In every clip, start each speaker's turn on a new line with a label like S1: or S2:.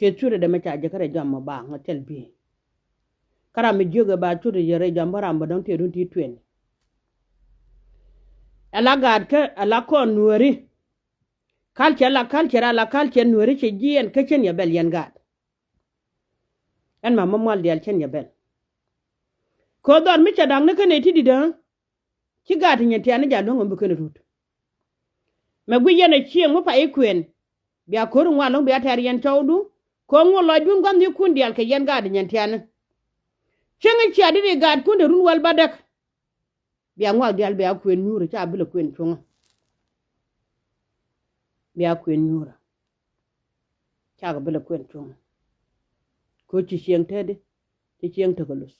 S1: ke chure de mecha je kare jam ba ngatel bi kara mi joge ba chure yere jam bara ba don te run ti twen ala gad ke ala ko nuori kalche nuori che jien ke chen ya bel yen gad en ma mamal dial chen ya bel ko don mi cha dang ne kene ti di dan ci gad nyen ti an ja don ngom kene rut me gu yene chi ngo pa ikwen bia ko ru ngwa bia tar yen chawdu ko ngo lo dun gam ni kun dial ke yen gad nyen ti an chenga chi adi gad kun de run wal badak bia ngwa dial bia kwen nyuru cha bile kwen chunga bia kwen nyura cha bile kwen chunga ko ci chieng tede ci chieng to golus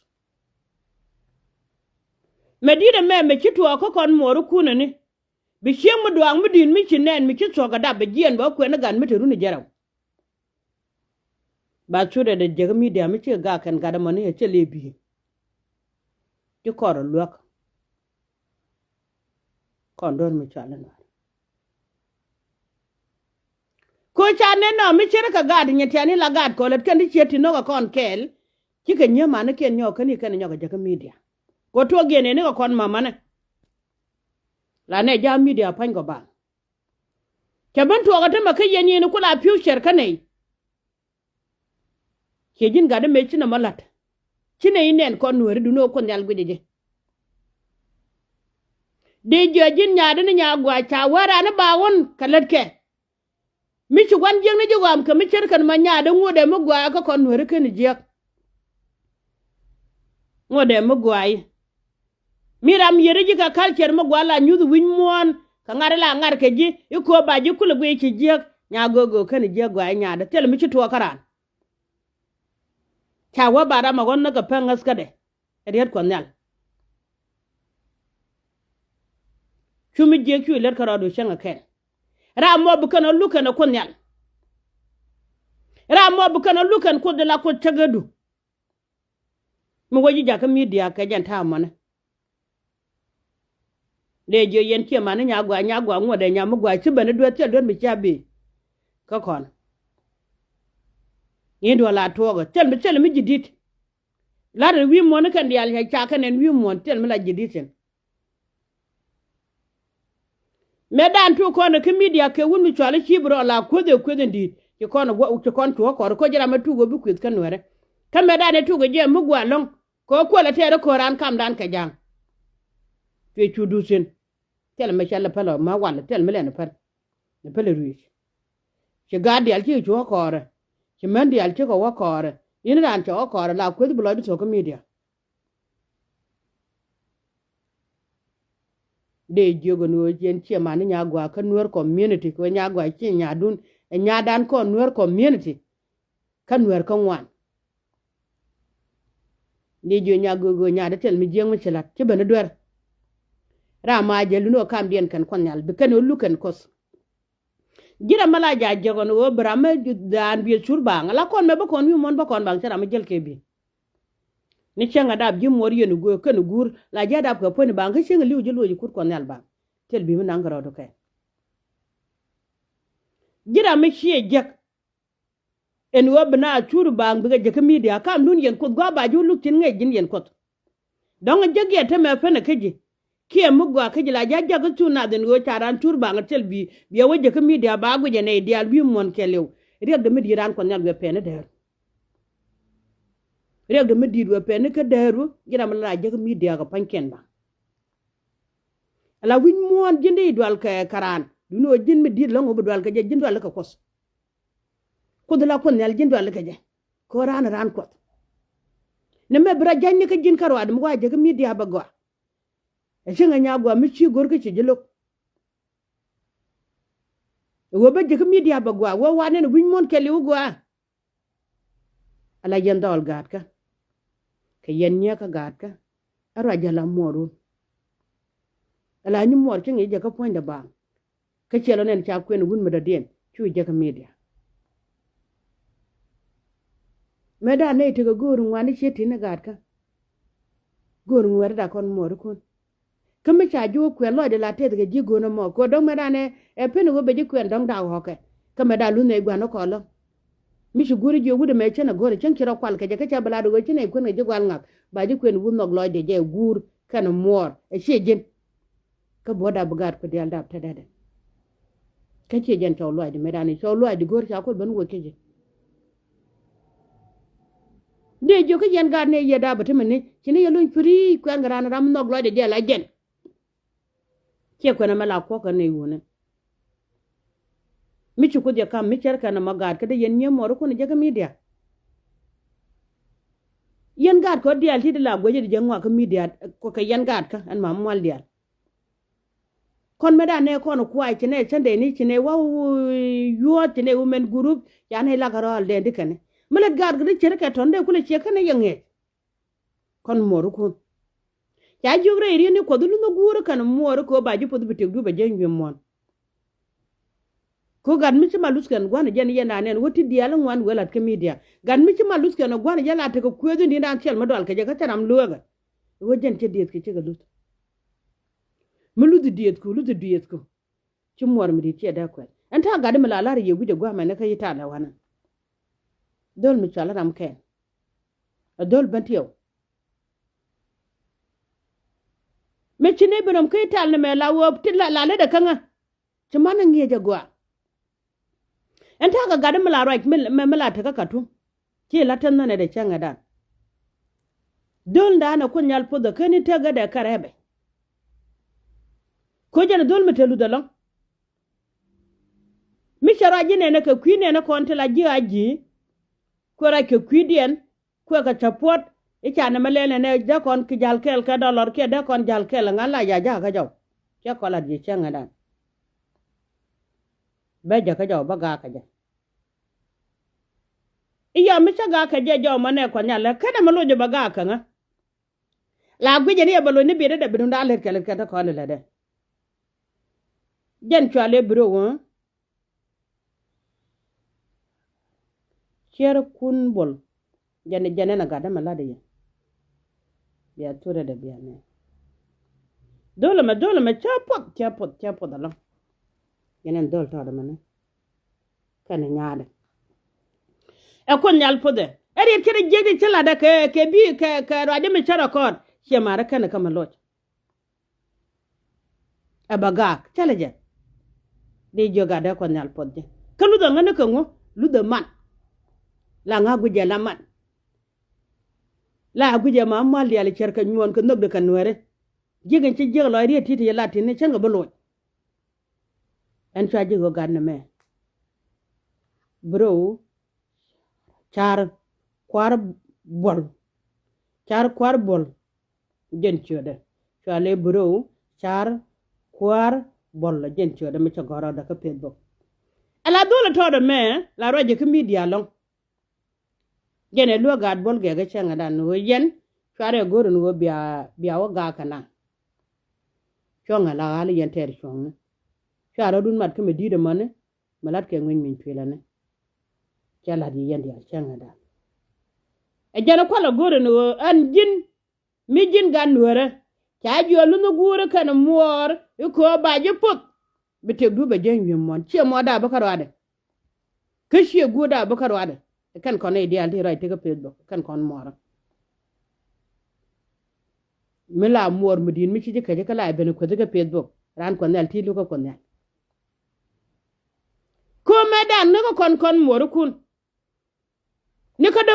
S1: medire me ci to ko kon moru kuna ni bi chieng mu duang mu din mi ci nen mi ci to ga da be jien ba kwen gan mi te runi jaraw ba chure de jega mi dia mi ci ga kan ga da mani ya ce lebi ci kor luak kon don mi chala na ko cha ne no mi chere ka gad nyeti ani la gad ko let kan di cheti no ka kon kel ki ke nyema ne ken nyo kan ni kan nyo ga media ko to gene ne ko kon mama ne la ne ja media pan go ba ke ban to ga ta maka yenye ne kula future kanai ke jin ga da me ci na malat kine inen kon nuori du no kon yal gudije de jojin nya de nya gwa cha wara na ba won kalat ke mi ci gwan jeng ne jogam ka mi cer kan ma nya de ngode mo gwa ka kon nuori ken jek ngode mo gwa yi miram yere ji ka culture mo gwa la nyudu win mon ka ngare la ngar ke ji iko ba ji kul gwe ci jek nya gogo ken jek gwa nya de tel mi ci to karan cha wa bara ma gon na ka pengas ka de ediyat kon nyal chumi je ku ler karado shanga ken ra mo bu kana lukan kon nyal ra mo bu kana lukan ko de la ko tagadu mo waji jaka media ka janta mana de je yen ke mana nya gwa ngode nya mo gwa ci bane do tel don mi chabe ka kon yindo la toga tel mi jidit la de wi mo ne kan dial ha cha kan en wi mo tel mi la jiditen medan tu ko ne ke media ke wunu chwale chibro la ko de dit ki kono go ki kon to ko jira ma tugo bi kwit kan were kan medan tu go je mu gwa long ko la tere ko ran kam dan ka jang fe chudu sen tel me chala palo ma wala tel me le ne pale ruich ki gadi al ki jo ko re ki mendi al ki ko wa ko re yin ran to ko re la ko bi lo bi to ko media de jogo no jen che mani nya gwa ka nuer community ko nya gwa chi nya dun nya dan ko nuer community ka nuer ko ngwan de jo nya gogo nya de tel mi jeng mi chelat ci bana duer ra ma je lu no kam bien kan kon nyal bi kan lu kan kos gira mala ja jogo no brama ju dan bi churba ngala kon me ba kon wi mon ba kon bang tara ma jel ke bi ni chenga dab ji mor yenu go kan gur la ja dab ko poni bang chenga liu jelo ji kur kon yal ba tel bi mun ngaro do kay gira me chie jek en wobna churu bang bi ga media kam dun yen ko go ba ju lu tin ngai jin yen ko donc jege te me fene keji kie mu go keji la ja ja tu na den go charan churu bang tel bi woje ka media ba go je ne dial bi mon kelew rek de media ran kon yal go pene der rek de medid we pen ka deru gira mala jeg media ga panken ba ala win mon jinde idwal ka karan duno jin medid la ngo dwal ka je jin dwal ka kos ko dala kon yal jin dwal ka je ko ran ko ne me bra janni ka jin karwa dum wa jeg media ba go e jinga nya go mi ci gor ka ci jelo wo ba jeg media ba go wo wa ne win mon keli wo go ala yendol gad ka yen nya ka gad ka ara jala moru ala ni mor ci ngi jaka point da ba ka chelo nen cha kwen gun meda den chu jaka media meda ne te go gurun wani cheti na gad ka gurun wer da kon moru kon kama cha jo kwen lo de la te ga ji go no mo ko do meda ne e pen go be ji kwen dong da ho ke kama da lu ne gwa no ko lo mi shi guri je gude me chena gore chen kira kwal ke je ka cha bala do chena ko ne je kwal ngak ba ji kwen wun nok loy de je gur kana mor e shejen ka boda bugat ko dial dab tedede ka shejen taw loy de medani taw loy de gor cha ko ban wo keje de jo ka yen gar ne ye da batama ne kine ye lun fri ko ngara na ram nok loy de je la gen ke ko na mala ko ka ne wona mi ci ko je kam mi cer kana magat ka de yen nye mor ko ne je ka media yen gad ko dial ti de la goje de ngwa ka media ko ka yen gad ka an ma mal dial kon meda ne ko no kwai tine chande ni tine wa yo tine women group ya ne la garo de dikane mala gad ga cer ka tonde kula ce kana yenge kon mor ko ya jogre iri ni ko dulu no guru kan mor ko ba ji podu bitek du ba jengi mon ko gan mi ci malus kan gwana jen yena nen woti dial ngwan wala ka media gan mi ci malus kan gwana jala ta ko kuedu ni dan tel ma dol ka je ka taram luga wo jen te diet ke ci ga lut mu ludu diet ko ci mor mi di ci da ko an ta ga de mala lar ye guje gwa ma ne kai ta la wana dol mi chala ram ken dol bantiyo me ci ne binam kai ta ne me la wo ti la le da kanga ci manan nge jagwa en ta ga gadin mala right mala ta ka katu ke latan nan da can da don da na kun yalfo da kani ta ga da karebe ko jana dol mi telu da lon mi shara jine na ka kwine na ko antala ji ko ra ke kwidien ko ka support ika na malene ne da kon ki jal kel ka dollar ke da kon jal kel ngala ya ja ka jaw ke ko la ji can da be ja ka jaw ba ga ka ja iya mi ga ka je jaw mane ko nyala kada malo je baga ka nga la gwije ne balo ni bede da bidun da aler kele ka ta ko le de den chale bro wo cher kun bol jane na gada mala de ya tura da biya ne dole ma chapot da lo yenen dol to da mane kan nyaade e kon nyal pode eri kere jegi tela da ke bi ke rade mi chara kon che mara kana kama lot abagak chaleje de joga da kon nyal pode kalu da ngane ko ngo lu da man la nga guje la man la guje ma mal ya le cerka nyon ko nog de kan were jegen ci jeglo ri titi ya lati ne cenga bolo en cha jego ganna me bro char kwar bol jen chode chale bro char kwar bol jen chode mi cha gora da ka pedbo ala dole to da me la roje ka media long jene lo gad bol ge ga chenga dan no yen chare goro no bia wa ga kana chonga la ali yen ter chonga chara dun mat ka me di de mane malat ke ngin min twelane chala di yen dia chenga dan e jana kwala goro no an mi jin gan nuore cha jolu no goro kana muor ko ba je pok bite du ba jen wi mon che mo da bakar wade kashi goda bakar wade kan kon e dia alti right ka peddo kan kon mora mila mor mudin mi ci ka je kala ben ko daga peddo ran kon alti lu ko kon ko medan ne ko kon mor kun ni ka da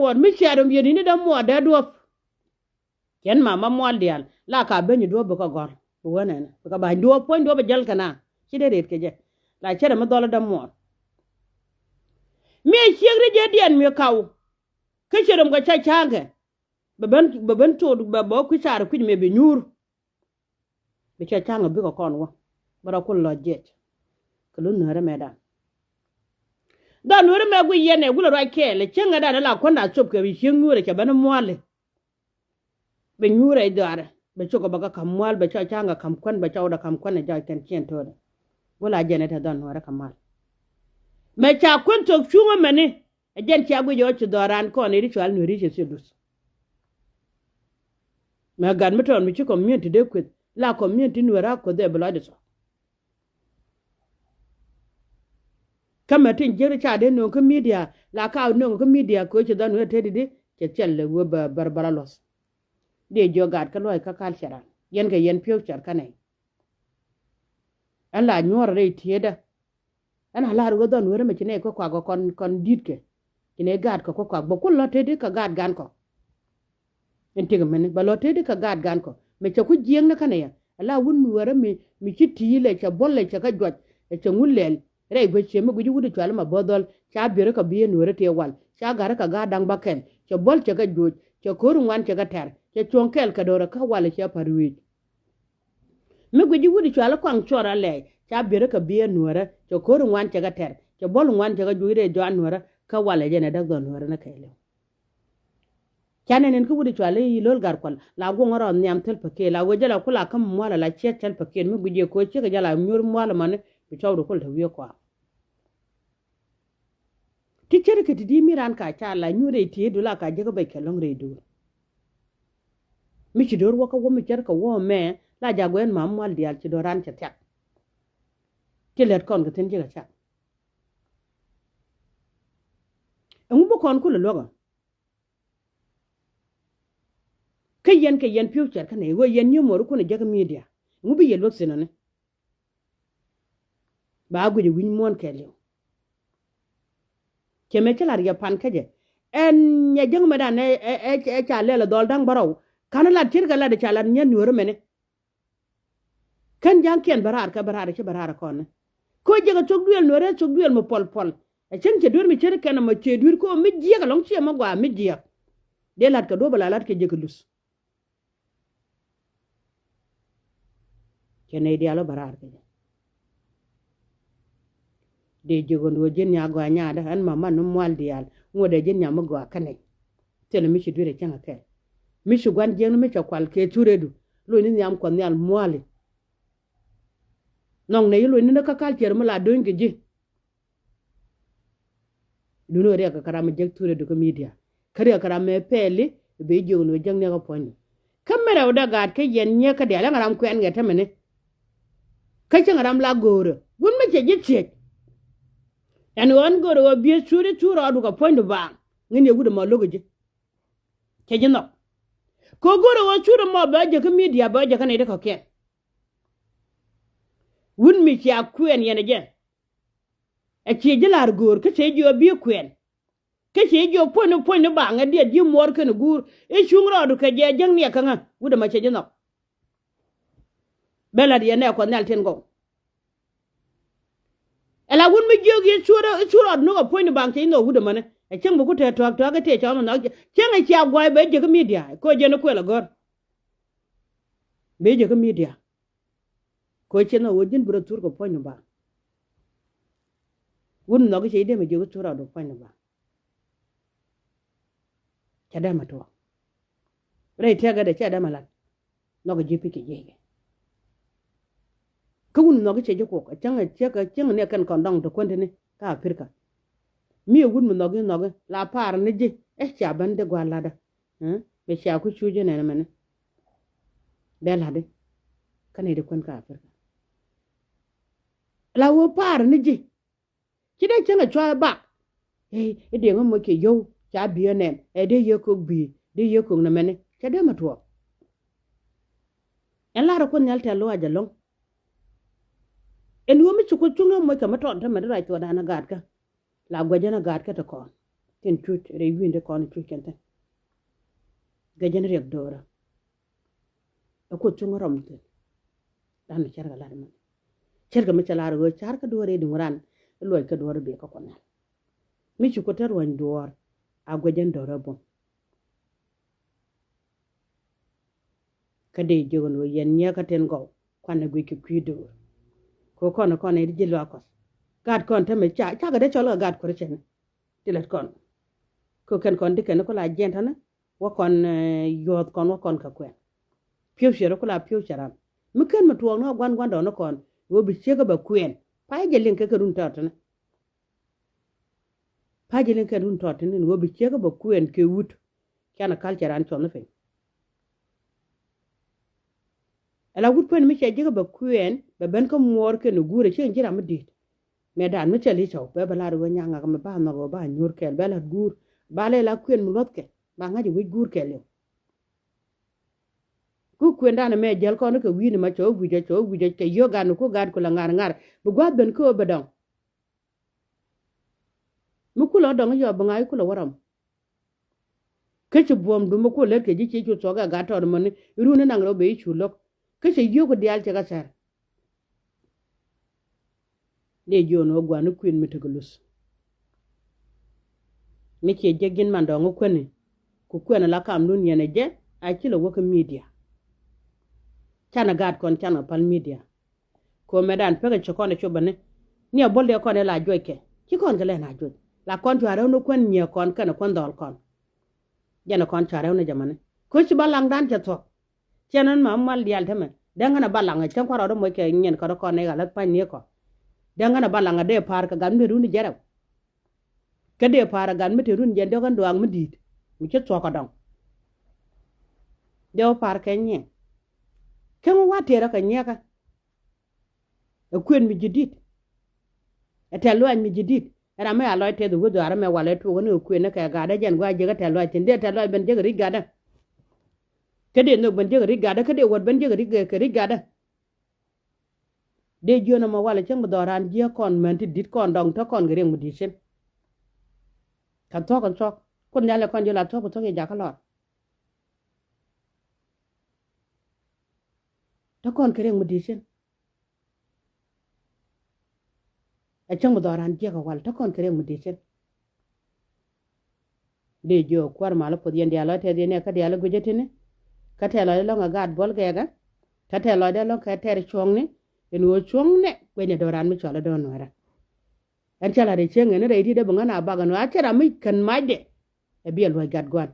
S1: mor mi ci adam yedi ni da mor da do ken mama mol dial la ka ben do ba ko gor wona na ka ba do pon do ba jal kana ci de ret ke je la cere ma dola da mor me chegre je dian me kaw ke cherum ga cha change baban to ba bo ku char ku me be nyur be cha change be ko kon wa bara ko lo jet ko lu nore me da nore me gu yene gu ro kele chenga da la ko na chop ke bi nyure ke ban moale be nyure dare be choko baga kam moal be cha change kam kon be cha oda kam kon ja ken chen to da wala jene ta don nore kamal me cha kunto chunga mane ejen cha gwe yo doran ko ne ritual no rije sedus me gan meton mi chi community de kwet la community no ra ko de blood so kama tin jere cha de no ko media la ka no ko media ko ci dan we tedi de ci celle wo ba barbara los de jogat ka loy ka kal shara yen ga yen piyo char kanai ala nyor re tieda ana la ro don wore me cine ko kwa go kon ditke cine gad ko kwa bo kullo tedi ka gad gan ko en tiga men ba lo tedi ka gad gan ko me ca ku jeng na kanaya ala wun wore mi ci tile ca bolle ca ka joj ca ngulel rei go che me guji wudu chwala ma bodol cha bere ka bien wore te wal cha gara ka gadang baken ca bol ca ka joj ca koru wan ca ka ter ca chonkel ka dora ka wala ca parwi me guji wudu chwala kwang chora le cha bere ka bien wore ca koru wan ca ka ter ca bol wan ca ka jure jo an wore ka wala jene da don wore na kayle chanen ko wudu chwala yi lol gar kwal la go ngoro nyam tel pake la wo jala kula kam mwala la che tel pake me guje ko che jala nyur mwala man bi tawdo kol tawiyo kwa ti chere ke di miran ka cha la nyure ti dula ka je ko be kelong re du mi ci dor waka wo mi cer ka wo me la jagwen ma mwal dial ci doran cha tak ti let kon ko tin je ka cha ngu bo kon kula loga ke yen future kan e wo yen nyomo ko ne jaga media ngu bi yelo sinone ba guje win mon kele keme kala ya pan kaje en nya jang madan e cha le dol dang baraw kana la tirga la de cha la nyen nuru mene kan jang ken barar ka barar ci barar ko ne ko jega chogduel nore chogduel mo pol e chen ke dur mi chere kana ma che dur ko mi jiga long chi ma gwa mi jiga de lat ka do bala lat ke jega lus kene dialo barar ke de jogon wo jen nya gwa nya da an mama no mwal dial ngode jen nya ma gwa kanai tele mi ci dure changa ke mi su gwan jen mi cha kwal ke turedu lo ni nyam ko nyal mwali nong ne yilo ni ka kal cer mala don ke ji duno re ka karama jek turedu ko media kare karama pele be jogono jang ne ko ponni kamera oda gad ke yen nye ka de la ngaram ko en ngeta mene ka ci ngaram la goro gun me ce jitse en won goro wo bi turo adu ka ponni ba ngene gudu ma logoje ke jino ko goro wo turo mo ba je ko media ba je kan ide ko ken wun mi ci akuen yene je e ci jilar gur ke ce jo bi kuen ke ce jo ponni ba nga de di mor ken gur e chungro du ke je jang ne kan wuda ma ce jino bela di ne ko nal ten go ela wun mi jogi churo no ko ponni ba ke no wuda mane e chang bu ku te to ga te cha no chang e ci agwai be je ko media ko je no ko la gor be je ko media ko cheno wojin bro tur ko ponni ba wun no ke ide me jogo tura do ponni ba kada mato rai tega da kada malan no ko jipi ke yeye ko wun no ke je ko ka changa ne kan kon dong to konde ne ka afrika mi wun no ge la par ne je e cha bande gwala da me cha ku chuje ne mane bela de kan ide kon ka afrika la wo par ni ji ki de chenga chwa ba e de ngom ke yo cha bi ne e de ye ko bi de ye ko na mene cha de ma to en la ro ko nyal ta lo aja long en wo mi chu ko chunga mo ka ma ton ta ma ra to da na gad ka la gwa jana gad ka to kon tin chut re winde kon chu kente ga jana rek dora ko chunga rom te dan cha ga la ma cerga mi calar go char ka dore di muran loy ka dore be ka konal mi ci ko tar wan dor a gojen dore bon ka de jogon wo yen nya ka ten go kwana go ki kwido ko kono di jelo akos gad kon ta me cha ga de cholo gad ko chen tilet kon ko ken kon de ken ko la jentana wo kon yod kon wo kon ka kwen piu shero ko la piu charam mi ken ma tuwa no gwan do no kon wo bi chega ba kwen pa jelin ke run tatana pa jelin ke run tatana wo bi chega ba kwen ke wut kana culture an chono fe ala wut pen mi chega ba kwen ba ben ko mor ke no gure chen jira ma dit medan mi chali chaw be bala do nyanga ka ba no go ba nyur kel bela gur bale la kwen mulot ke ba ngaji wi gur kel yo ku kwen dana me jel ko no ko wi ni ma chaw wi je ke yo gan ko gad ko la ngar bu gwa ben ko be dong mu ku lo dong yo ba ngai ku lo waram ke ci bom du mu ku le ke ji ci chu so ga to mo ni ru ni nang ro be chu lok ke ci yo ko dial ci ga sar de jono gwa no kwen mi tegelus mi ke jegin man do ngo kwen ku kwen la kam nun yene je a ci lo wo ko media chana gad kon chana pal media ko medan pega chokone chobane ni abolde ko ne la joyke ki kon gele na joy la kon to araw no kon nye kon kana kon dol kon jana kon charaw ne jamane ko ci balang dan ca to cenan ma mal dial teme danga na balanga tan ko rawdo mo ke nyen ko ko ne gala pan ni ko danga na balanga de par ka gam ne runi jaraw ka de par gam mi te run jen do kan do ang mi dit mi ci to ko dong de par ke nye kemo watera ka nyaka kwen mi jidit etelo an mi jidit era me aloy te du ara me wale to wono kwen ka ga da jen gwa je ga telo tinde telo ben je ri gada kede no ben je ri gada kede wot ben je ri gada de jona ma wale chang doran je kon men ti dit kon dong to kon gere mu disen kan to kon yale kon je la to ke ja ka lot to kon kere mu disen a chang doran je ka wal to kon kere mu disen de jo kwar mala po yen dia la te de ne ka dia la gujetine ka te la lo nga gad bol ga ga ka te la de lo ka ter chong ne en wo chong ne we ne doran mi chola do nora an chala de chenge ne re ti de banga na ba ga no a chara mi kan ma de e bi lo gad gwan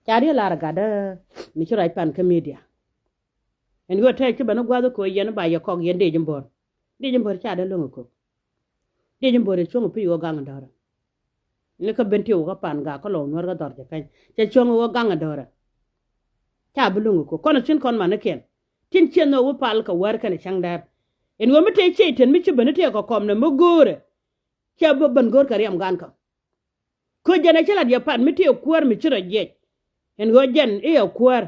S1: chari la ra ga da mi chura pan ka media en go te ci bana gwado ko yen ba ya ko yen de jimbor cha da lungu ko de jimbor chongo pi yo gang dara ne ka benti wo ka pan ga ko lo nor ga dor je kan che chongo wo gang dara cha bu lungu ko kono chin kon man ken tin chen no wo pal ka war kan chang da en wo mi te che ten mi ci bana te ko kom na mo gore cha bo ban gor ka riam gan ka ko jana chala dia pan mi te kwar mi chira je en go jen e kwar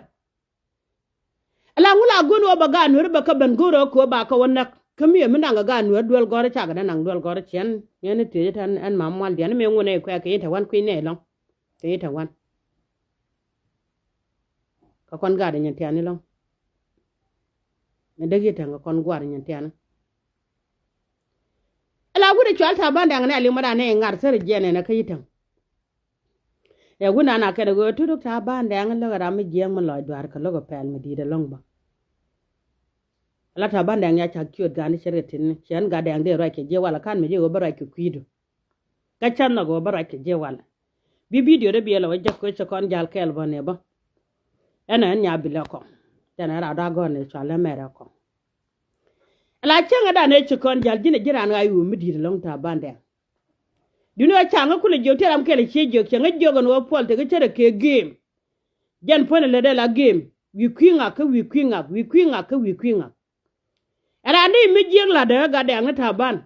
S1: ala ngula gon wa baga nur ba ka ban goro ko ba ka wonna kamiye mina ga ga nur dol gore cha ga nan dol gore chen ne te tan an mamal dia ne me ngone ko ka yita wan kuin ne long te yita wan ka kon ga de nyen te ani long ne dagi ta ga kon gwa de nyen te ani ala gude chwal ta banda ngane ali mada ne ngar ser jene na ka yita e guna na ka de go tu ta banda ngale ga mi jeng mo lo dwar ka logo pel mi di de long ba ala ta banda nya cha kyot gani sheretin chen ga de ande ro ke je wala kan mi je go bara ke kwido ka chan na go bara ke je wala bi video de bi la wajja ko che kon jal kel bone ba ena nya bi la ko tana ra da go ne chala mera ko ala chen ga da ne che kon jal jine jiran ayu mi di de long ta banda dino changa kule jote ram kele chejo changa jogo no pol te chere ke game jan pone le de la game wi kwinga era ni mi jeng la de ga de ngata ban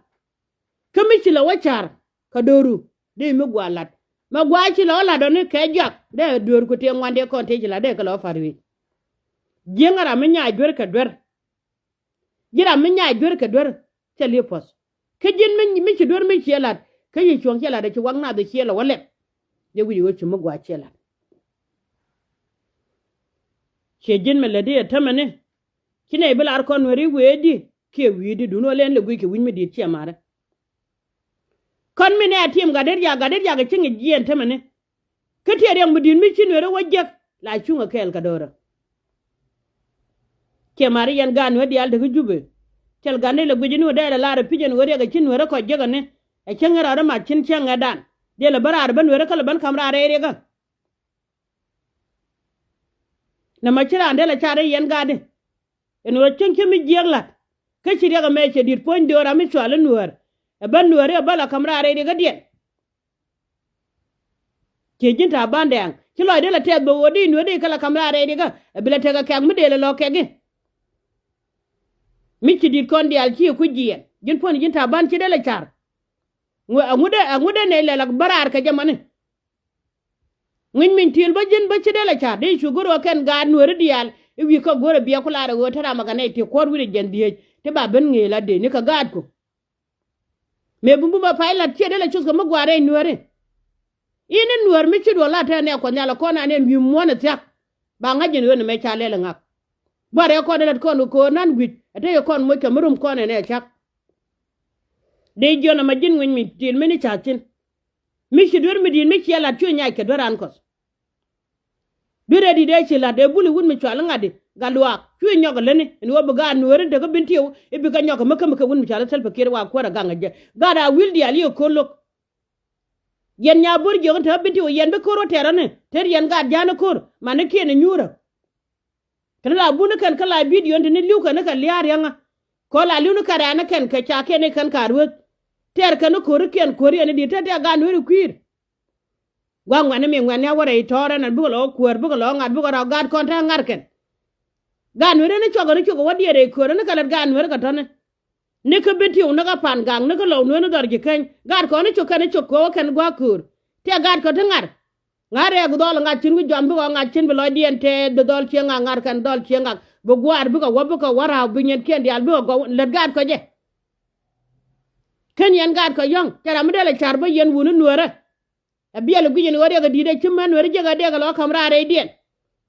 S1: kemi chila wachar ka doru de mi gwalat ma gwa chila la do ni ke jak de dor ko te ngwande ko te chila de ka lo farwi jengara mi nya jwer ka dwer jira mi nya jwer ka dwer chali pos ke jin mi chi dwer mi chelat ke yi chong chela de chi wang na de chela wale de wi wo chi mo gwa chela che jin me le de tamane kine bela ar kon wari wedi ke widi duno len le gwi ke win mi di chi amara kon mi ne atim ga der ya ga chingi jien tamane ke te reng mudin mi chin were wajjak la chunga kel ka dora ke mari yan gan wedi al de jube tel ganne le gwi ni wada la ra pijen wori ga chin were ko jaga ne e chengara ra ma chin chenga dan de la bara ban were kala ban kamra re ga na ma chira ande la chare yen gade en wo chen kemi jeglat ke chiri ga me che dit pon do ra mi chwala nuer e ban nuer e bala kamra re ga dien ke jinta bandang ki lo de la te bo wodi nuer de kala kamra re ga e bila te ga kak mi de lo ke gi mi ci dit kon dial ci ku jien jin pon jin ta ban ci de la char ngude ne le la barar ka jamane ngin min til ba jin ba ci de la char de shuguro ken ga nuwer dial wi ko gore biya kula da wota ma gane te kor wi gen diye te ba ben ngi la de ni ka gad ko me bumbu ba pilot ci de la chus ko magware nuwer ine nuwer mi ci do la ta ne ko nyala ko na ne wi mo na tak ba nga jin woni me cha le ngak bare ko de ko nan gwi ate ko mo ke murum ko ne chak de jona ma jin ngin mi til mi ni chatin mi ci dur mi din mi ci la tu nya ke doran ko dure di de ci la de buli wun mi chala ngade galwa tu nya ko lene ni wo ga nuwer de ko bintiw e bi ga nya ko maka wun mi chala tel fakir wa ko ra ganga je gada wildi ali ko lok yen nya bur jo ta bintiw yen be ko ro terane ter yen ga jana kor man ke ne nyura kala bunu kan kala bidiyo ne liu kan ka liar yanga ko la liu ka rana kan ka cha ke ne kan karwet ter kan ko ru ken ko ri ne di ta ga no ru kwir gwangwa ne mi ngwan ya wore itore na bugo lo kwor bugo lo ngat bugo ra gad kon ta ngar ken ga no ne chogo wadi re ko ne kala ga no ka tane ne ka bintiyo na ka pan gang ne ka lo no dor ji ken gad ko ne choko kan gwa kur te gad ko ta ngar ngare gu dol nga chin gu jam bu nga chin bu lo dien te do dol chi nga ngar kan dol chi nga bu gwar bu ko wabu ko wara bu nyen ken dial bu ko le gad ko je ken yen gad ko yong tara mu dele char ba yen wunu nuore a biel gu yen wori ga dide chimman wori je ga de ga lo kamra re dien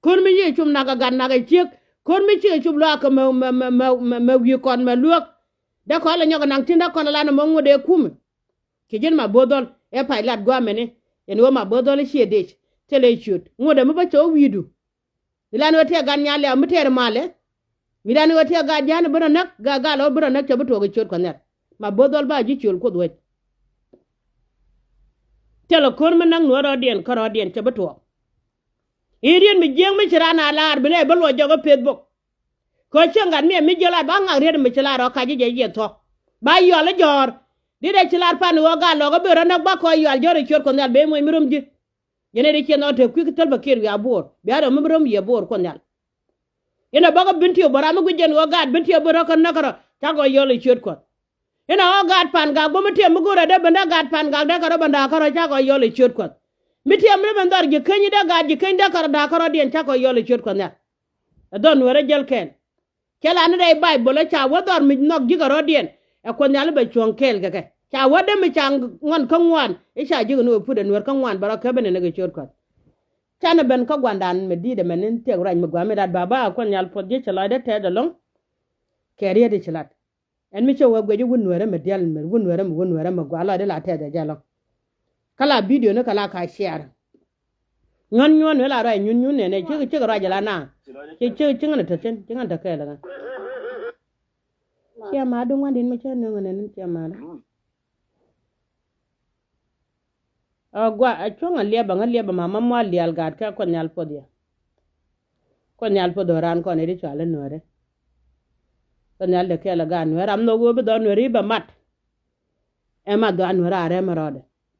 S1: kon mi ye chum na ga gan na ga chiek kon mi chi chum lo ka ma wi kon ma luok da ko la nyoga nang tinda kon la no mo ngode kum ki jen ma bodol e pilot go amene en wo ma bodole shedech tele chut ngode mo ba cho widu milano te gan nyale am ter male milano te ga jan bro nak ga lo bro nak to to chut ko net ma bodol ba ji chul ko dwet tele kon ma nang no rodien ko rodien to to irien mi jeng mi chirana lar bele ba lo jogo facebook ko chengan mi jela ba nga red mi chila ro ka ji je to ba yo le jor di de chilar pan wo ga lo go bero nak ba ko yal jore chor ko nal be moy mirum ji yene de cheno te ku tel ba kir ya bor be ado mirum ye bor ko nal ina ba go bintiyo bara mu gujen wo ga bintiyo boro ko nakaro ta go yole chor ko ina o ga pan ga go mete mu gore de banda ga pan ga de karo banda karo ta go yole chor ko miti amre bandar je kanyi da ga je kanyi da karo da karo den ta go yole chor ko nal don wore jel ken kala ne dai bible cha wo dor mi nok ji karo den e ko nyal be chon kel ga cha wade mi chang ngon kan wan e cha ji no pu de nor kan wan bara ka bene ne ga chot ko cha na ben ka gwandan me di de men te ran mi gwa me dat baba ko nyal po je chala de te de long ke ri de chalat en mi cho wa gwe ji wun nore me del me wun nore me gwa la de la te de jalo kala video ne kala ka share nyon wala ra nyun ne chi ra jala na chi ngana te chen chi ngana te la chia ma dung wan din me chen ne ngane chia ma gwa chonga lieba mama mo lial gat ka ko nyal podia ran ko ne ri chale nore ko nyal de kela gan wer am no go be don ri ba mat e ma do an wer are marode